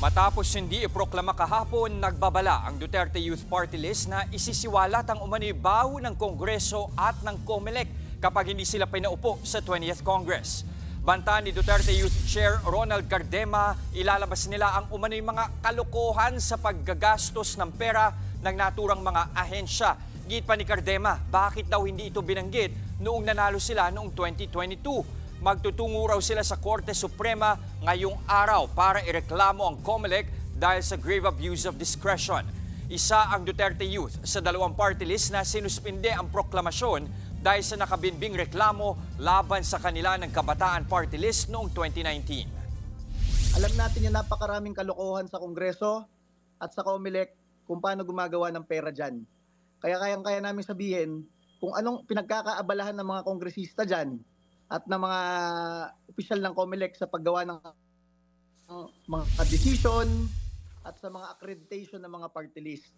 Matapos hindi iproklama kahapon, nagbabala ang Duterte Youth Party List na isisiwalat ang umano'y baho ng Kongreso at ng COMELEC kapag hindi sila pinaupo sa 20th Congress. Banta ni Duterte Youth Chair Ronald Cardema, ilalabas nila ang umano'y mga kalokohan sa paggagastos ng pera ng naturang mga ahensya. Git pa ni Cardema, bakit daw hindi ito binanggit noong nanalo sila noong 2022? Magtutungo raw sila sa Korte Suprema ngayong araw para ireklamo ang COMELEC dahil sa grave abuse of discretion. Isa ang Duterte Youth sa dalawang party list na sinuspinde ang proklamasyon dahil sa nakabinbing reklamo laban sa kanila ng Kabataan Party List noong 2019. Alam natin yung napakaraming kalokohan sa Kongreso at sa COMELEC kung paano gumagawa ng pera dyan. Kaya kayang-kaya namin sabihin kung anong pinagkakaabalahan ng mga kongresista dyan at ng mga opisyal ng COMELEC sa paggawa ng mga decision at sa mga accreditation ng mga party list.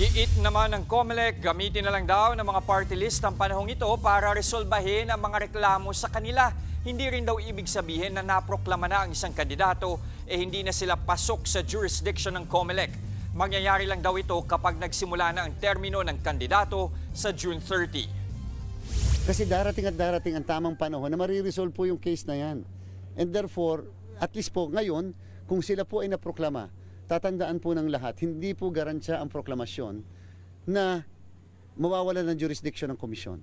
Giit naman ng COMELEC, gamitin na lang daw ng mga party list ang panahong ito para resolbahin ang mga reklamo sa kanila. Hindi rin daw ibig sabihin na naproklama na ang isang kandidato hindi na sila pasok sa jurisdiction ng COMELEC. Mangyayari lang daw ito kapag nagsimula na ang termino ng kandidato sa June 30. Kasi darating at darating ang tamang panahon na mariresolve po yung case na yan. And therefore, at least po ngayon, kung sila po ay naproklama, tatandaan po ng lahat, hindi po garansya ang proklamasyon na mawawala ng jurisdiction ng komisyon.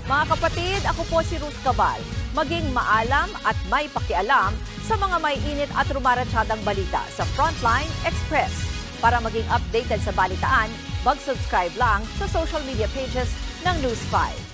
Mga kapatid, ako po si Ruth Cabal. Maging maalam at may pakialam sa mga may init at rumaratsadang balita sa Frontline Express. Para maging updated sa balitaan, mag-subscribe lang sa social media pages ng News 5.